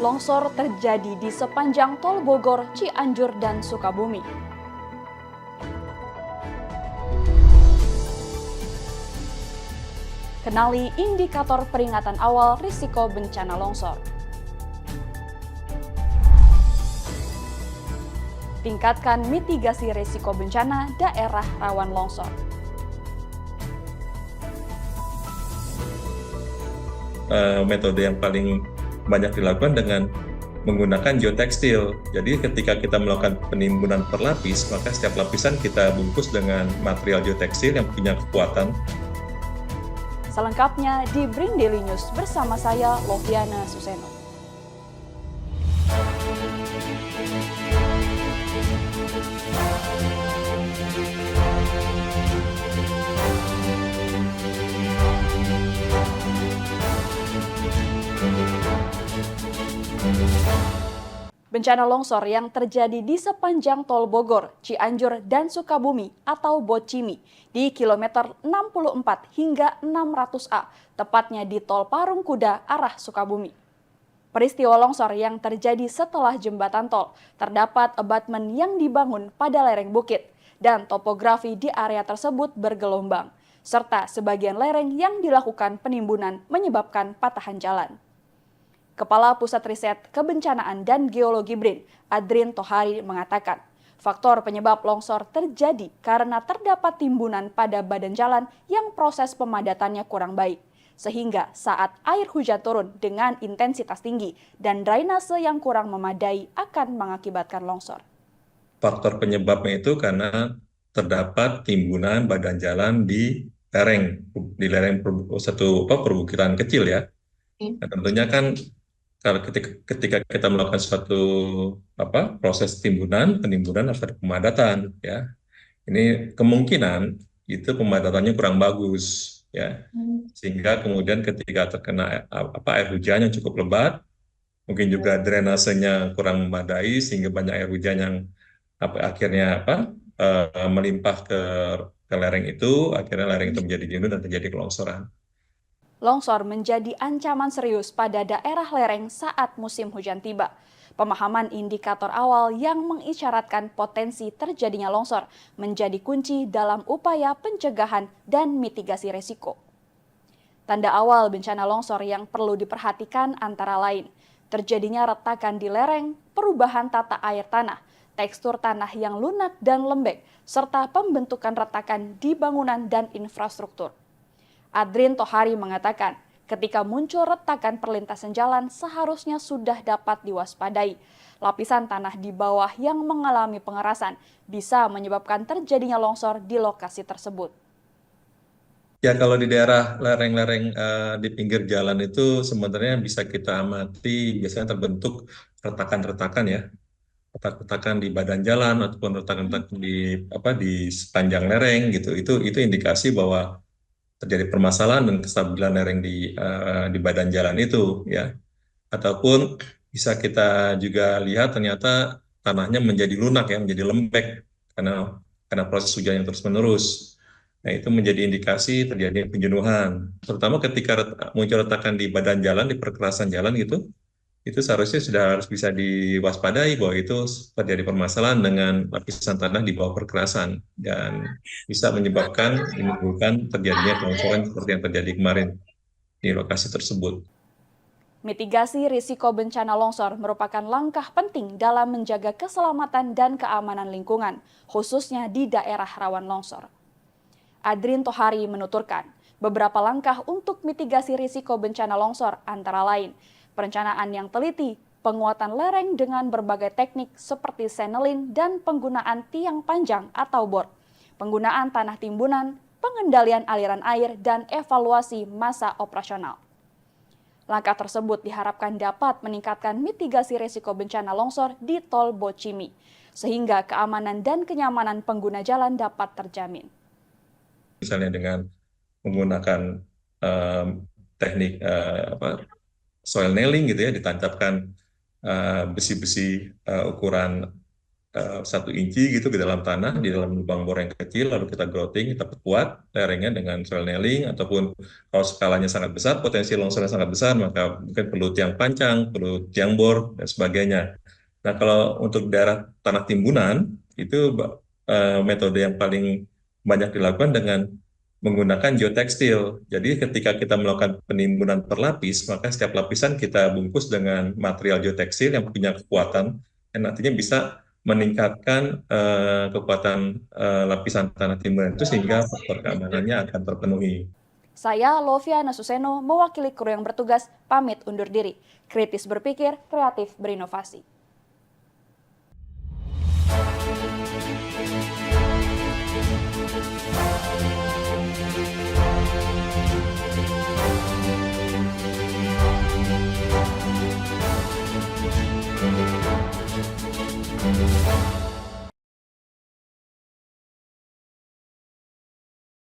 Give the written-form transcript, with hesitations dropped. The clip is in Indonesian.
Longsor terjadi di sepanjang Tol Bogor, Cianjur, dan Sukabumi. Kenali indikator peringatan awal risiko bencana longsor. Tingkatkan mitigasi risiko bencana daerah rawan longsor. Metode yang paling banyak dilakukan dengan menggunakan geotekstil. Jadi ketika kita melakukan penimbunan per lapis, maka setiap lapisan kita bungkus dengan material geotekstil yang punya kekuatan. Selengkapnya di Bring Daily News bersama saya, Loviana Suseno. Bencana longsor yang terjadi di sepanjang Tol Bogor, Cianjur, dan Sukabumi atau BOCIMI di kilometer 64 hingga 600A, tepatnya di Tol Parung Kuda arah Sukabumi. Peristiwa longsor yang terjadi setelah jembatan tol, terdapat abutment yang dibangun pada lereng bukit, dan topografi di area tersebut bergelombang, serta sebagian lereng yang dilakukan penimbunan menyebabkan patahan jalan. Kepala Pusat Riset Kebencanaan dan Geologi BRIN, Adrin Tohari mengatakan, faktor penyebab longsor terjadi karena terdapat timbunan pada badan jalan yang proses pemadatannya kurang baik, sehingga saat air hujan turun dengan intensitas tinggi dan drainase yang kurang memadai akan mengakibatkan longsor. Faktor penyebabnya itu karena terdapat timbunan badan jalan di lereng satu perbukitan kecil ya. Nah, tentunya kan kalau ketika kita melakukan suatu proses penimbunan harus ada pemadatan ya. Ini kemungkinan itu pemadatannya kurang bagus ya. Sehingga kemudian ketika terkena air hujan yang cukup lebat, mungkin juga drainasenya kurang memadai sehingga banyak air hujan yang akhirnya melimpah ke lereng itu, akhirnya lereng itu menjadi jenuh dan terjadi kelongsoran. Longsor menjadi ancaman serius pada daerah lereng saat musim hujan tiba. Pemahaman indikator awal yang mengisyaratkan potensi terjadinya longsor menjadi kunci dalam upaya pencegahan dan mitigasi risiko. Tanda awal bencana longsor yang perlu diperhatikan antara lain, terjadinya retakan di lereng, perubahan tata air tanah, tekstur tanah yang lunak dan lembek, serta pembentukan retakan di bangunan dan infrastruktur. Adrin Tohari mengatakan, ketika muncul retakan perlintasan jalan seharusnya sudah dapat diwaspadai. Lapisan tanah di bawah yang mengalami pengerasan bisa menyebabkan terjadinya longsor di lokasi tersebut. Ya, kalau di daerah lereng-lereng di pinggir jalan itu sebenarnya bisa kita amati biasanya terbentuk retakan-retakan ya. Retak-retakan di badan jalan ataupun retakan-retakan di sepanjang lereng gitu. Itu indikasi bahwa terjadi permasalahan dan kestabilan lereng di badan jalan itu ya. Ataupun bisa kita juga lihat ternyata tanahnya menjadi lunak ya, menjadi lembek karena proses hujan yang terus-menerus. Nah, itu menjadi indikasi terjadinya penjenuhan. Terutama ketika muncul retakan di badan jalan, di perkerasan jalan gitu, itu seharusnya sudah harus bisa diwaspadai bahwa itu terjadi permasalahan dengan lapisan tanah di bawah perkerasan dan bisa menimbulkan terjadinya longsoran seperti yang terjadi kemarin di lokasi tersebut. Mitigasi risiko bencana longsor merupakan langkah penting dalam menjaga keselamatan dan keamanan lingkungan, khususnya di daerah rawan longsor. Adrin Tohari menuturkan, beberapa langkah untuk mitigasi risiko bencana longsor antara lain, perencanaan yang teliti, penguatan lereng dengan berbagai teknik seperti senelin dan penggunaan tiang panjang atau bor, penggunaan tanah timbunan, pengendalian aliran air, dan evaluasi masa operasional. Langkah tersebut diharapkan dapat meningkatkan mitigasi risiko bencana longsor di Tol BOCIMI, sehingga keamanan dan kenyamanan pengguna jalan dapat terjamin. Misalnya dengan menggunakan teknik soil nailing gitu ya, ditancapkan besi-besi ukuran 1 inci gitu ke dalam tanah, di dalam lubang bor yang kecil, lalu kita grouting, kita perkuat lerengnya dengan soil nailing, ataupun kalau skalanya sangat besar, potensi longsornya sangat besar, maka mungkin perlu tiang pancang, perlu tiang bor, dan sebagainya. Nah, kalau untuk daerah tanah timbunan, itu metode yang paling banyak dilakukan dengan menggunakan geotekstil. Jadi ketika kita melakukan penimbunan per lapis, maka setiap lapisan kita bungkus dengan material geotekstil yang punya kekuatan, yang nantinya bisa meningkatkan kekuatan lapisan tanah timbunan itu sehingga faktor keamanannya akan terpenuhi. Saya, Loviana Suseno, mewakili kru yang bertugas, pamit undur diri. Kritis berpikir, kreatif berinovasi.